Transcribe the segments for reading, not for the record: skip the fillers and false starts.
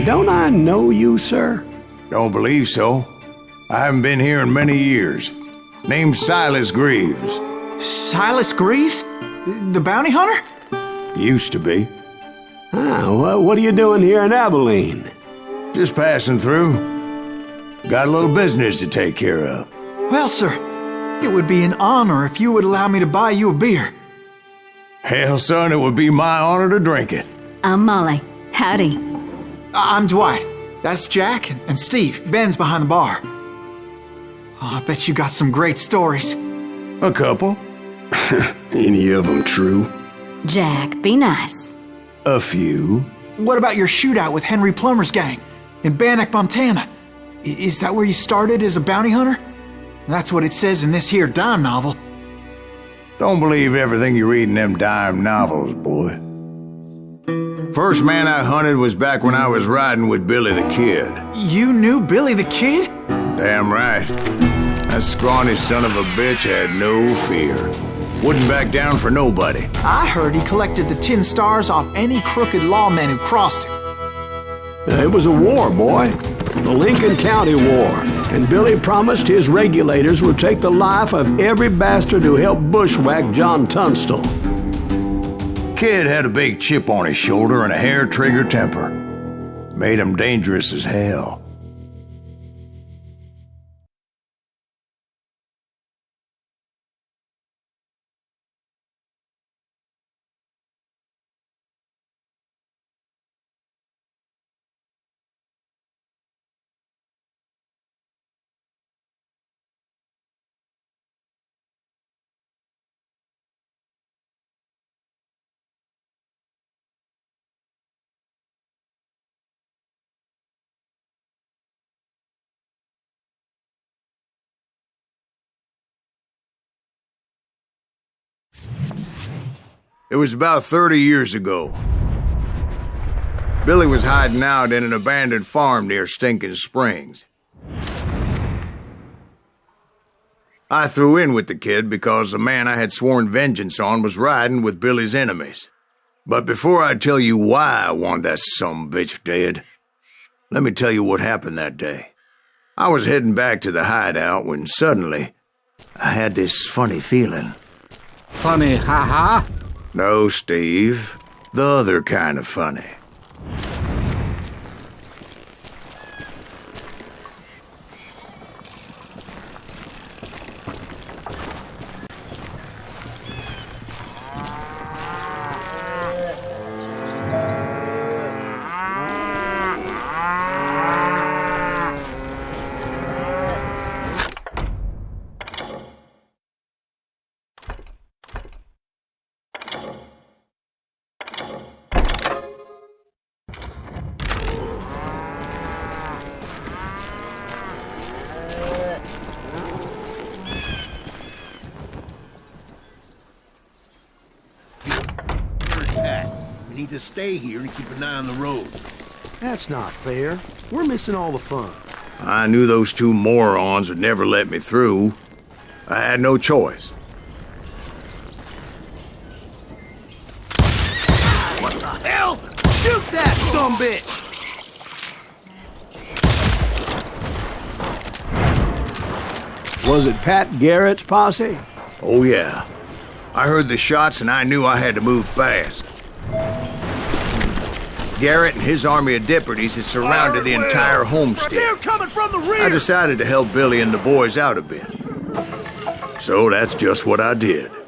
Don't I know you, sir? Don't believe so. I haven't been here in many years. Name's Silas Greaves. Silas Greaves? The bounty hunter? Used to be. What are you doing here in Abilene? Just passing through. Got a little business to take care of. Well, sir, it would be an honor if you would allow me to buy you a beer. Hell, son, it would be my honor to drink it. I'm Molly. Howdy. I'm Dwight. That's Jack and Steve. Ben's behind the bar. Oh, I bet you got some great stories. A couple. Any of them true? Jack, be nice. A few. What about your shootout with Henry Plummer's gang in Bannock, Montana? Is that where you started as a bounty hunter? That's what it says in this here dime novel. Don't believe everything you read in them dime novels, boy. First man I hunted was back when I was riding with Billy the Kid. You knew Billy the Kid? Damn right. That scrawny son of a bitch had no fear. Wouldn't back down for nobody. I heard he collected the 10 stars off any crooked lawmen who crossed him. It was a war, boy. The Lincoln County War. And Billy promised his regulators would take the life of every bastard who helped bushwhack John Tunstall. Kid had a big chip on his shoulder and a hair-trigger temper. Made him dangerous as hell. It was about 30 years ago. Billy was hiding out in an abandoned farm near Stinking Springs. I threw in with the kid because the man I had sworn vengeance on was riding with Billy's enemies. But before I tell you why I want that sumbitch dead, let me tell you what happened that day. I was heading back to the hideout when suddenly I had this funny feeling. Funny, ha-ha? No, Steve. The other kind of funny. We need to stay here and keep an eye on the road. That's not fair. We're missing all the fun. I knew those two morons would never let me through. I had no choice. What the hell? Shoot that sumbitch! Was it Pat Garrett's posse? Oh, yeah. I heard the shots and I knew I had to move fast. Garrett and his army of deputies had surrounded the entire homestead. They're coming from the rear! I decided to help Billy and the boys out a bit. So that's just what I did. We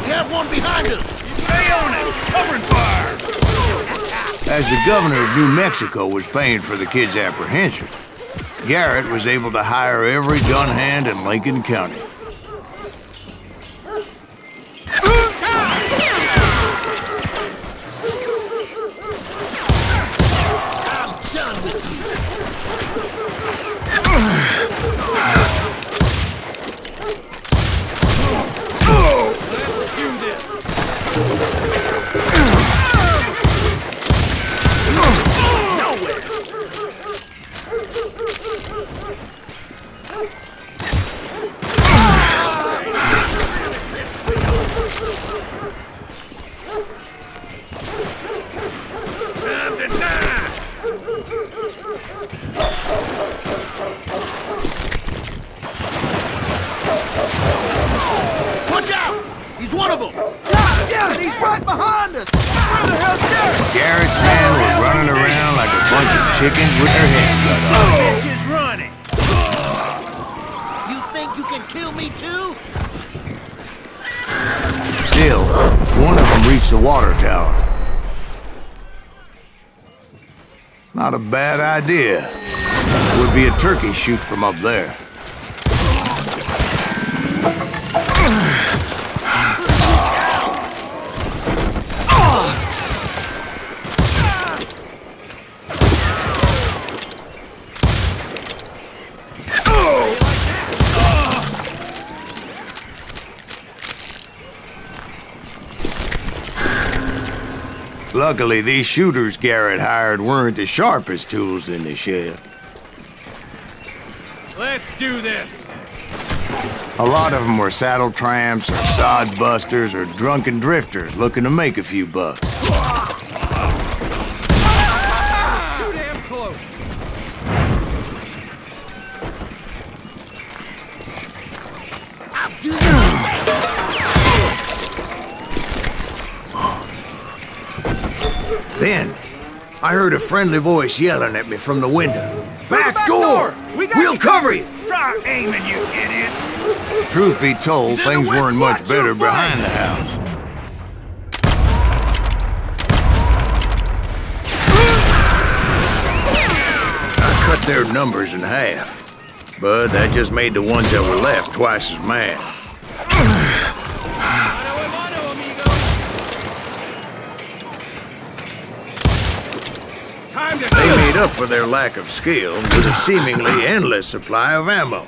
have one behind us! Stay on it! Covering fire! As the governor of New Mexico was paying for the kid's apprehension, Garrett was able to hire every gun hand in Lincoln County. I'm done with you! Let's do this! Nowhere! chickens with their heads cut off. Bitch is running. You think you can kill me too? Still, one of them reached the water tower. Not a bad idea. Would be a turkey shoot from up there. Luckily, these shooters Garrett hired weren't as sharp as tools in the shed. Let's do this. A lot of them were saddle tramps, or sod busters, or drunken drifters looking to make a few bucks. Too damn close. I'll do Then, I heard a friendly voice yelling at me from the window. Back door! We'll cover you! Try aiming, you idiots! Truth be told, things weren't much better behind the house. I cut their numbers in half, but that just made the ones that were left twice as mad. They made up for their lack of skill with a seemingly endless supply of ammo.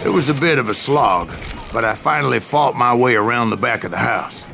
It was a bit of a slog, but I finally fought my way around the back of the house.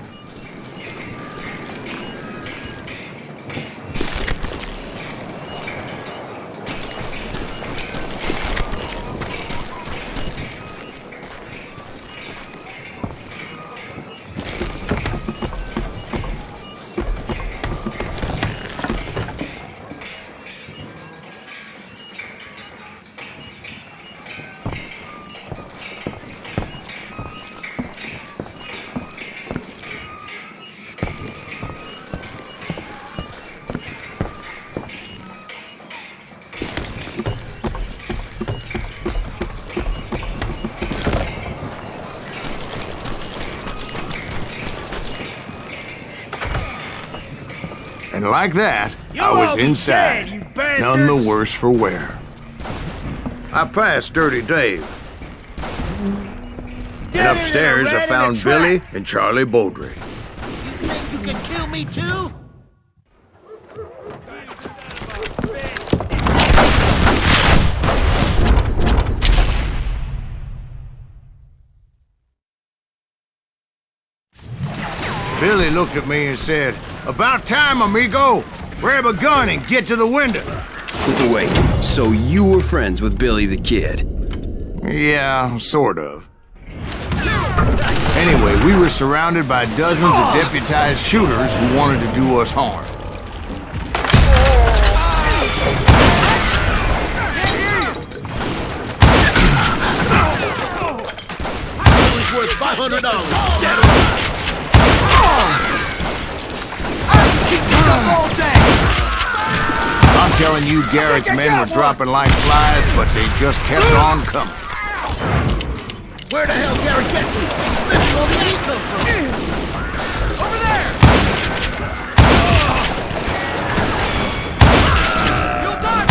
And like that, I was inside, none the worse for wear. I passed Dirty Dave. And upstairs I found Billy and Charlie Beaudry. You think you can kill me too? Billy looked at me and said, "About time, amigo. Grab a gun and get to the window." Wait, so you were friends with Billy the Kid? Yeah, sort of. Anyway, we were surrounded by dozens of deputized shooters who wanted to do us harm. It's worth $500. Get him! I'm telling you, Garrett's men were dropping like flies, but they just kept on coming. Where the hell Garrett get to? Let's go the ankle from. Over there! You'll die!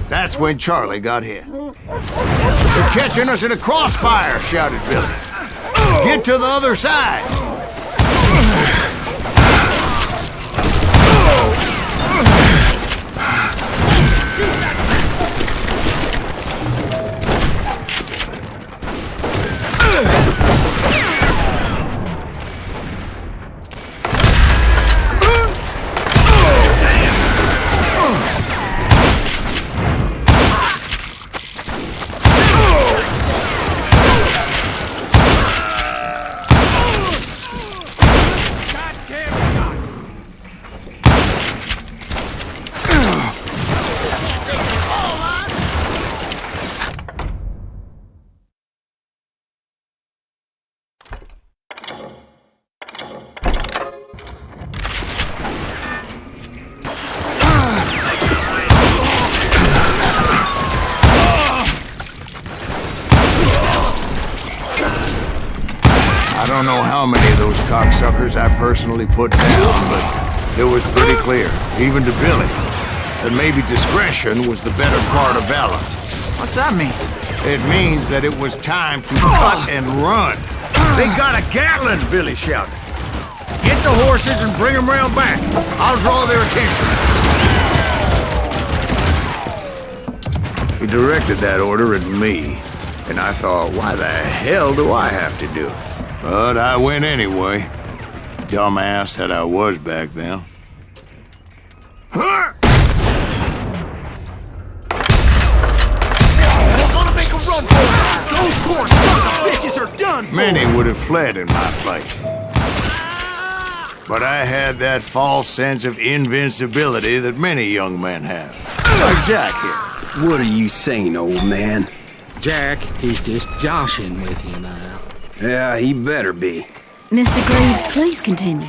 That's when Charlie got hit. "They're catching us in a crossfire," shouted Billy. "Get to the other side!" don't know how many of those cocksuckers I personally put down, but it was pretty clear, even to Billy, that maybe discretion was the better part of valor. What's that mean? It means that it was time to cut and run. They got a Gatling, Billy shouted. Get the horses and bring them round back. I'll draw their attention. He directed that order at me, and I thought, why the hell do I have to do it? But I went anyway. Dumbass that I was back then. We're gonna make a run for it! Those poor sons of bitches are done for! Many would have fled in my place. But I had that false sense of invincibility that many young men have. Like Jack here. What are you saying, old man? Jack, he's just joshing with you now. Yeah, he better be. Mr. Greaves, please continue.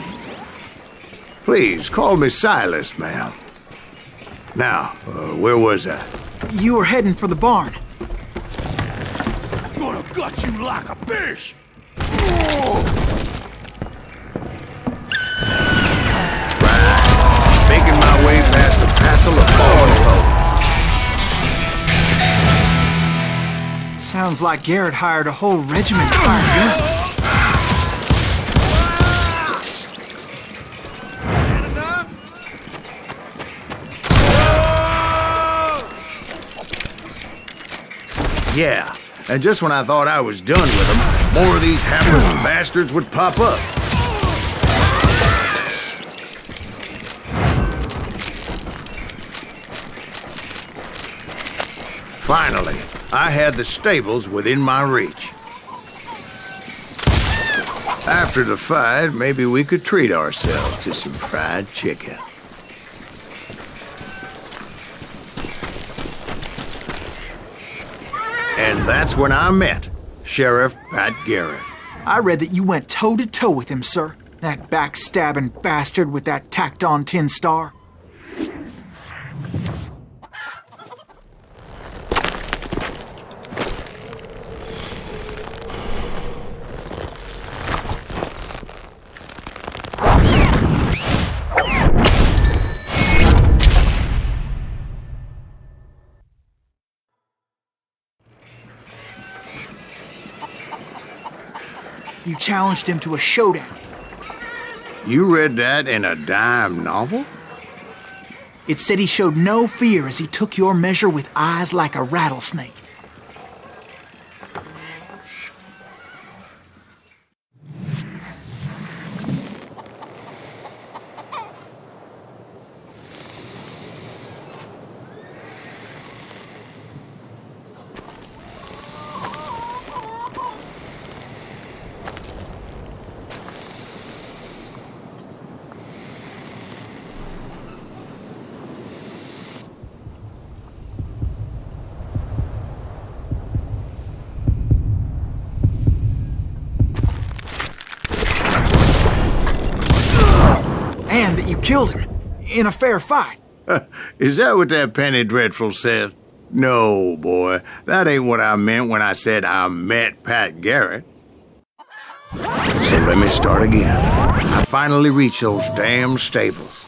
Please, call me Silas, ma'am. Now, where was I? You were heading for the barn. Gonna gut you like a fish! Right. Making my way past a passel of fallen foes. Sounds like Garrett hired a whole regiment to fire guns. Yeah, and just when I thought I was done with them, more of these hapless bastards would pop up. Finally, I had the stables within my reach. After the fight, maybe we could treat ourselves to some fried chicken. And that's when I met Sheriff Pat Garrett. I read that you went toe-to-toe with him, sir. That backstabbing bastard with that tacked-on tin star. You challenged him to a showdown. You read that in a dime novel? It said he showed no fear as he took your measure with eyes like a rattlesnake. And that you killed him in a fair fight. Is that what that Penny Dreadful said? No, boy. That ain't what I meant when I said I met Pat Garrett. So let me start again. I finally reached those damn stables.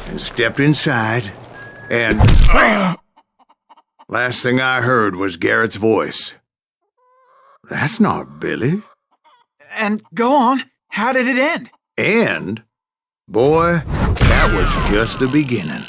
And stepped inside, and last thing I heard was Garrett's voice. That's not Billy. And go on, how did it end? And, boy, that was just the beginning.